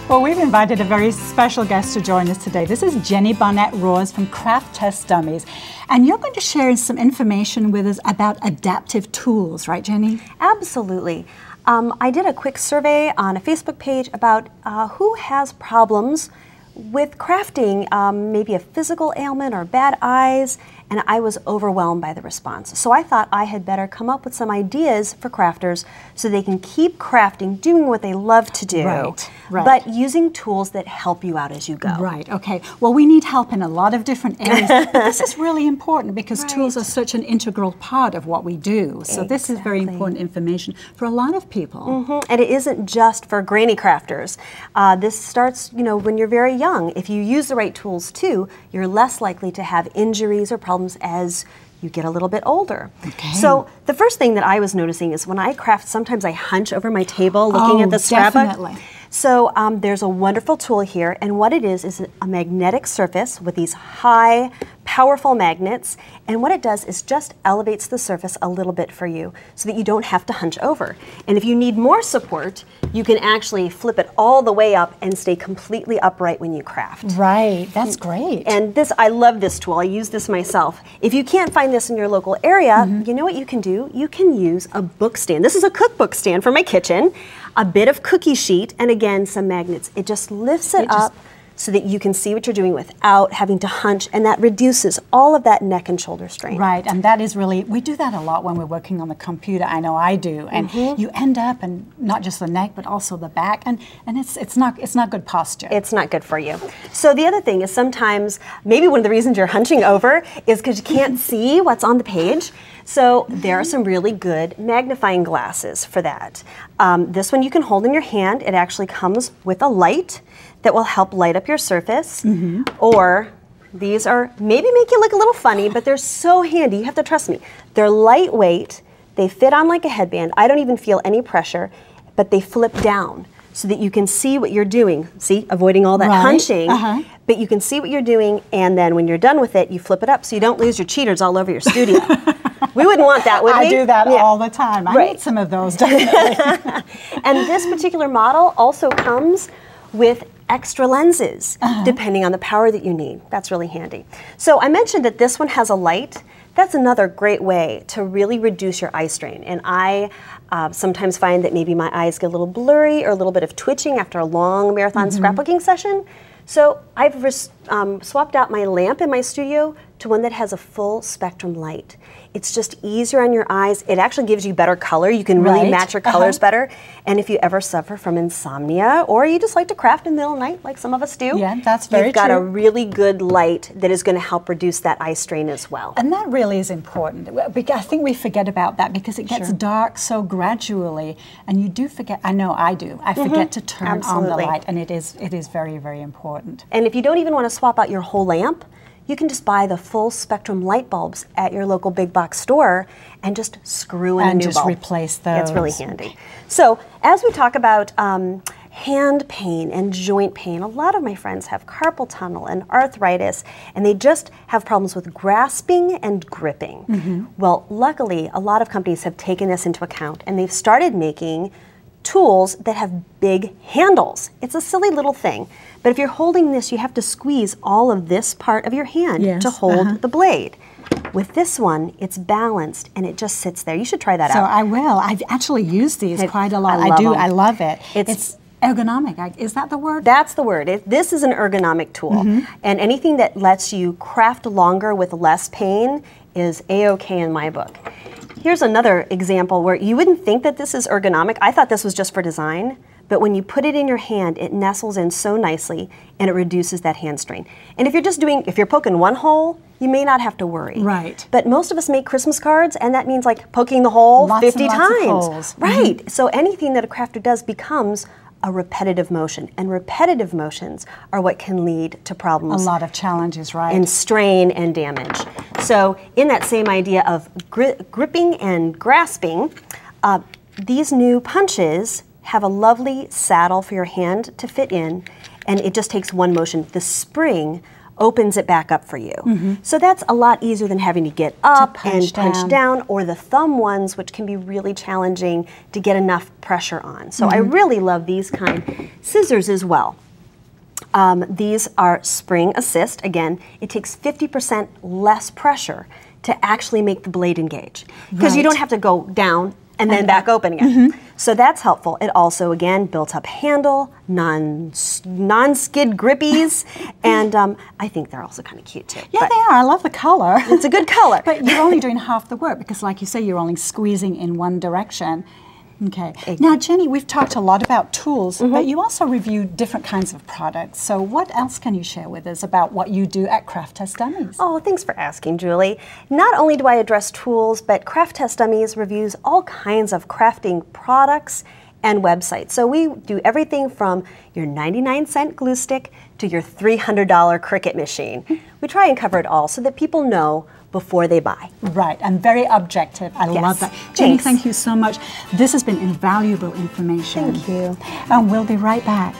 Well, we've invited a very special guest to join us today. This is Jenny Barnett Rohrs from Craft Test Dummies. And you're going to share some information with us about adaptive tools, right, Jenny? Absolutely. I did a quick survey on a Facebook page about who has problems with crafting, maybe a physical ailment or bad eyes, and I was overwhelmed by the response. So I thought I had better come up with some ideas for crafters so they can keep crafting, doing what they love to do, right. but using tools that help you out as you go. Right, okay. Well, we need help in a lot of different areas, but this is really important because tools are such an integral part of what we do. So this is very important information for a lot of people. And it isn't just for granny crafters. This starts, when you're very young. If you use the right tools too, you're less likely to have injuries or problems as you get a little bit older. Okay. So the first thing that I was noticing is when I craft, sometimes I hunch over my table looking at the scrapbook. Definitely. So there's a wonderful tool here, and what it is a magnetic surface with these high, powerful magnets, and what it does is just elevates the surface a little bit for you so that you don't have to hunch over. And if you need more support, you can actually flip it all the way up and stay completely upright when you craft. Right, that's great. And I love this tool. I use this myself. If you can't find this in your local area, you know what you can do? You can use a book stand. This is a cookbook stand for my kitchen, a bit of cookie sheet, and again, some magnets. It just lifts it up so that you can see what you're doing without having to hunch, and that reduces all of that neck and shoulder strain. Right, and that is really, we do that a lot when we're working on the computer. I know I do, and you end up, and not just the neck, but also the back, and it's not good posture. It's not good for you. So the other thing is sometimes, maybe one of the reasons you're hunching over is because you can't see what's on the page. So there are some really good magnifying glasses for that. This one you can hold in your hand. It actually comes with a light that will help light up your surface. Or these are, maybe make you look a little funny, but they're so handy. You have to trust me. They're lightweight. They fit on like a headband. I don't even feel any pressure, but they flip down so that you can see what you're doing. See, avoiding all that hunching, but you can see what you're doing, and then when you're done with it, you flip it up so you don't lose your cheaters all over your studio. We wouldn't want that, would we? I do that all the time. I need some of those, definitely. And this particular model also comes with extra lenses, depending on the power that you need. That's really handy. So I mentioned that this one has a light. That's another great way to really reduce your eye strain. And I sometimes find that maybe my eyes get a little blurry or a little bit of twitching after a long marathon scrapbooking session. So I've swapped out my lamp in my studio to one that has a full spectrum light. It's just easier on your eyes. It actually gives you better color. You can really match your colors better. And if you ever suffer from insomnia, or you just like to craft in the middle of the night, like some of us do, that's very you've got a really good light that is going to help reduce that eye strain as well. And that really is important. I think we forget about that because it gets dark so gradually, and you do forget. I know I do. I forget to turn on the light, and it is very, very important. And if you don't even want to swap out your whole lamp, you can just buy the full spectrum light bulbs at your local big box store and just screw in a new bulb. And just replace those. It's really handy. So as we talk about hand pain and joint pain, a lot of my friends have carpal tunnel and arthritis, and they just have problems with grasping and gripping. Well, luckily, a lot of companies have taken this into account, and they've started making tools that have big handles. It's a silly little thing, but if you're holding this, you have to squeeze all of this part of your hand to hold the blade. With this one, it's balanced and it just sits there. You should try that out. So I will. I've actually used these quite a lot. I love it. It's ergonomic. Is that the word? That's the word. This is an ergonomic tool, and anything that lets you craft longer with less pain is A-OK in my book. Here's another example where you wouldn't think that this is ergonomic. I thought this was just for design, but when you put it in your hand, it nestles in so nicely and it reduces that hand strain. And if you're poking one hole, you may not have to worry. Right. But most of us make Christmas cards, and that means like poking the hole 50 and times. Lots of holes. Right. So anything that a crafter does becomes a repetitive motion, and repetitive motions are what can lead to problems. A lot of challenges, right? And strain and damage. So in that same idea of gripping and grasping, these new punches have a lovely saddle for your hand to fit in, and it just takes one motion. The spring opens it back up for you. So that's a lot easier than having to get up and punch down, or the thumb ones, which can be really challenging to get enough pressure on. So I really love these kind. Scissors as well. These are spring assist. Again, it takes 50% less pressure to actually make the blade engage, because you don't have to go down and then back open again. So that's helpful. It also, again, built-up handle, non-skid grippies, and I think they're also kind of cute too. Yeah, they are. I love the color. It's a good color. But you're only doing half the work, because like you say, you're only squeezing in one direction. Okay. Now, Jenny, we've talked a lot about tools, but you also review different kinds of products. So what else can you share with us about what you do at Craft Test Dummies? Oh, thanks for asking, Julie. Not only do I address tools, but Craft Test Dummies reviews all kinds of crafting products and websites. So we do everything from your 99-cent glue stick to your $300 Cricut machine. We try and cover it all so that people know before they buy. Right, and very objective. I love that. Jenny, thank you so much. This has been invaluable information. Thank you. And we'll be right back.